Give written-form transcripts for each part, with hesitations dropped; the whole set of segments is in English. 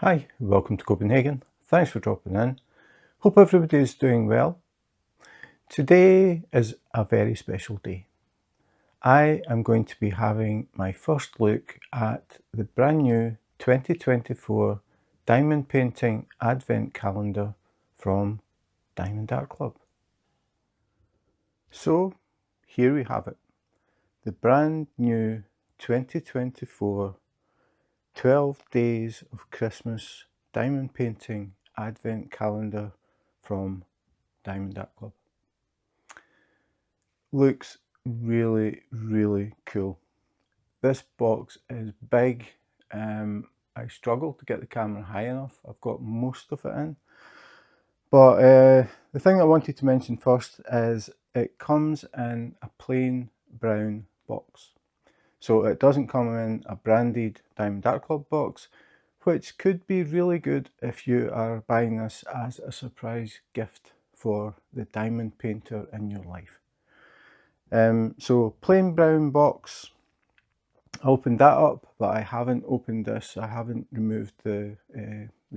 Hi, welcome to Copenhagen. Thanks for dropping in. Hope everybody is doing well. Today is a very special day. I am going to be having my first look at the brand new 2024 Diamond Painting Advent Calendar from Diamond Art Club. So here we have it, the brand new 2024 12 Days of Christmas Diamond Painting Advent Calendar from Diamond Art Club. Looks really cool. This box is big. I struggled to get the camera high enough. I've got most of it in. But the thing I wanted to mention first is it comes in a plain brown box. So it doesn't come in a branded Diamond Art Club box, which could be really good if you are buying this as a surprise gift for the diamond painter in your life. So plain brown box. I opened that up, but I haven't opened this. I haven't removed the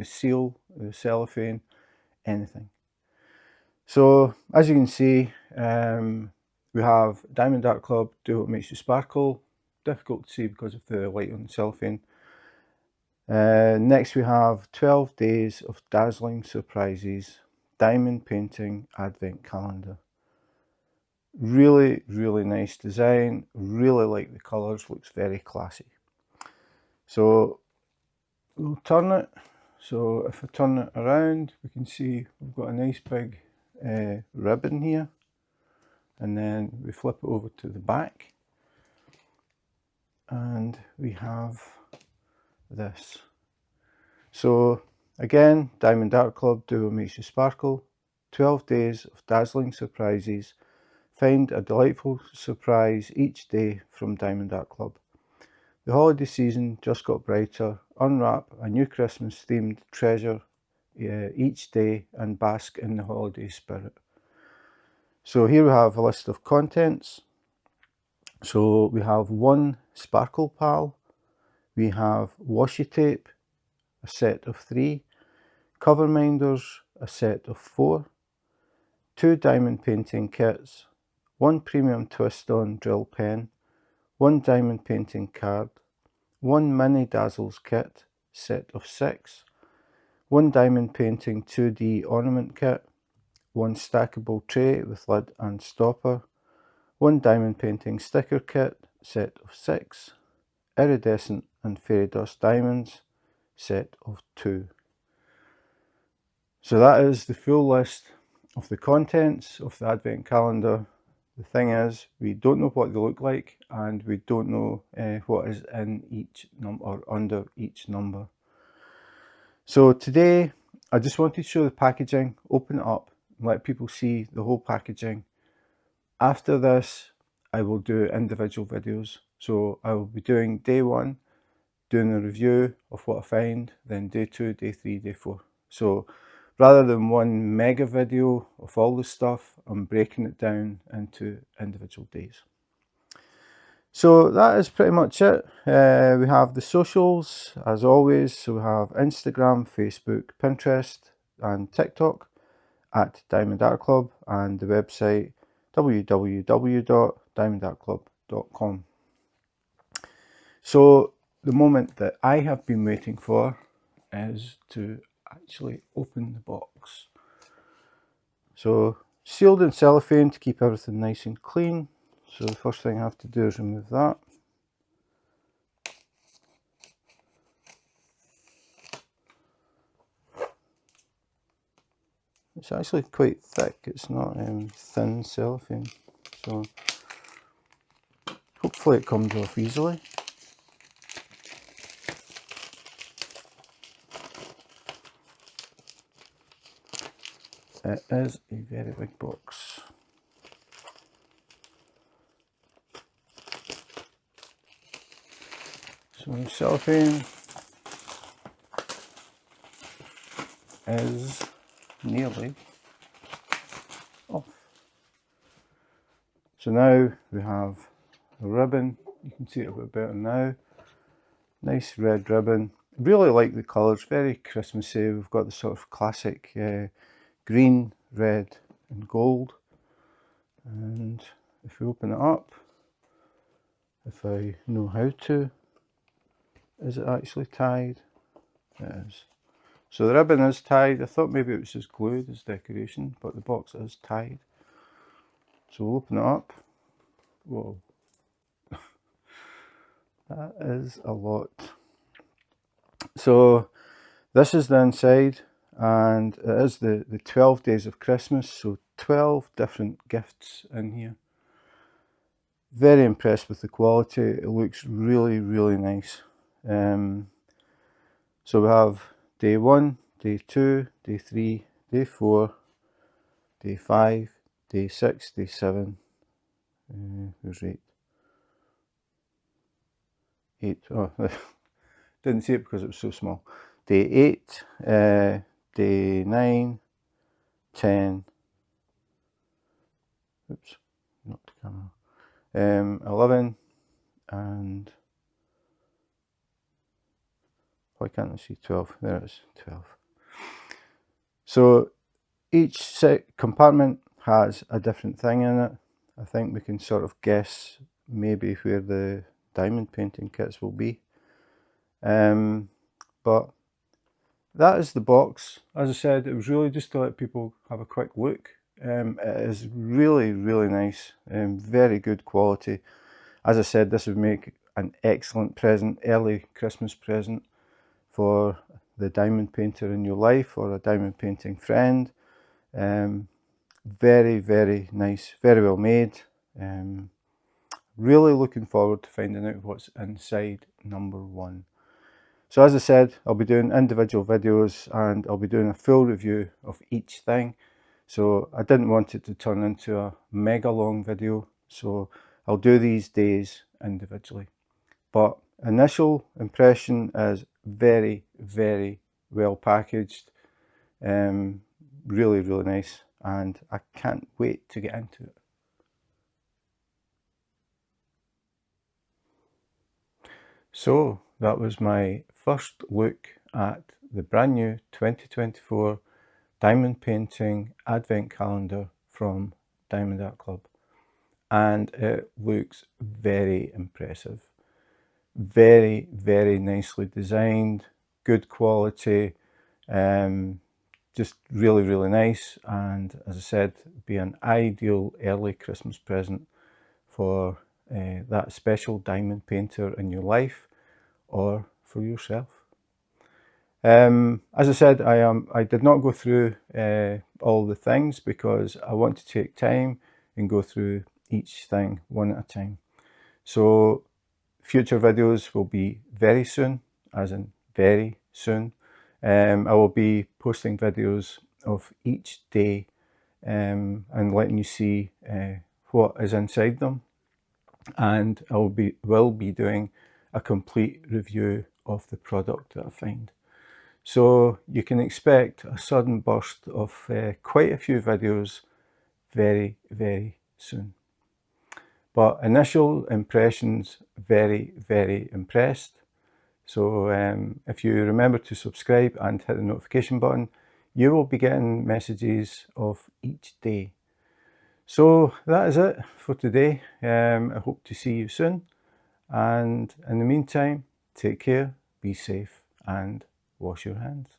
seal, the cellophane, anything. So as you can see, we have Diamond Art Club Do What Makes You Sparkle. Difficult to see because of the light on the cellophane. Next we have 12 Days of Dazzling Surprises Diamond Painting Advent Calendar. Really nice design. Really like the colours. Looks very classy. So we'll turn it. So if I turn it around, we can see we've got a nice big ribbon here. And then we flip it over to the back. And we have this. So again, Diamond Art Club Do What Makes You Sparkle. 12 Days of Dazzling Surprises. Find a delightful surprise each day from Diamond Art Club. The holiday season just got brighter. Unwrap a new Christmas themed treasure each day and bask in the holiday spirit. So here we have a list of contents. So we have 1 sparkle pal. We have washi tape, a set of 3. Cover minders, a set of 4. 2 diamond painting kits. 1 premium twist-on drill pen, 1 diamond painting card, 1 mini dazzles kit, set of 6, 1 diamond painting 2D ornament kit, 1 stackable tray with lid and stopper, 1 diamond painting sticker kit, set of 6, iridescent and fairy dust diamonds, set of 2. So that is the full list of the contents of the Advent Calendar. The thing is, we don't know what they look like, and we don't know what is in each number or under each number. So today, I just wanted to show the packaging, open it up, and let people see the whole packaging. After this, I will do individual videos. So I will be doing day 1, doing a review of what I find, then day 2, day 3, day 4. So rather than one mega video of all the stuff, I'm breaking it down into individual days. So that is pretty much it. We have the socials as always. So we have Instagram, Facebook, Pinterest and TikTok at Diamond Art Club, and the website www.diamondartclub.com. So the moment that I have been waiting for is to actually open the box. So sealed in cellophane to keep everything nice and clean. So the first thing I have to do is remove that. It's actually quite thick, it's not thin cellophane, so hopefully it comes off easily. It is a very big box. So the cellophane is nearly off. So now we have a ribbon. You can see it a bit better now. Nice red ribbon. Really like the colours, very Christmassy. We've got the sort of classic green, red and gold. And if we open it up, if I know how to, is it actually tied? It is. So the ribbon is tied. I thought maybe it was just glued as decoration, but the box is tied. So we'll open it up. Whoa. That is a lot. So this is the inside, and it is the 12 days of Christmas, so 12 different gifts in here. Very impressed with the quality. It looks really, really nice. So we have day 1, day 2, day 3, day 4, day 5, day 6, day 7. Who's 8? 8. Oh, didn't see it because it was so small. Day 8, day 9, 10. Oops, not the camera. 11, and why can't I see 12? There it is, 12. So each compartment has a different thing in it. I think we can sort of guess maybe where the diamond painting kits will be. But that is the box. As I said, it was really just to let people have a quick look. It is really, really nice, very good quality. As I said, this would make an excellent present, early Christmas present for the diamond painter in your life or a diamond painting friend. Very, very nice, very well made. Really looking forward to finding out what's inside number 1. So as I said, I'll be doing individual videos and I'll be doing a full review of each thing. So I didn't want it to turn into a mega long video, so I'll do these days individually. But initial impression is very, very well packaged. Really, really nice, and I can't wait to get into it. So that was my first look at the brand new 2024 diamond painting advent calendar from Diamond Art Club, and it looks very impressive. Very, very nicely designed, good quality, just really, really nice, and as I said, be an ideal early Christmas present for that special diamond painter in your life or for yourself. As I said, I did not go through all the things because I want to take time and go through each thing one at a time. So future videos will be very soon, as in very soon. I will be posting videos of each day and letting you see what is inside them, and I will be doing a complete review of the product that I find. So you can expect a sudden burst of quite a few videos very, very soon. But initial impressions, very, very impressed. So if you remember to subscribe and hit the notification button, you will be getting messages of each day. So that is it for today. I hope to see you soon. And in the meantime, take care, be safe, and wash your hands.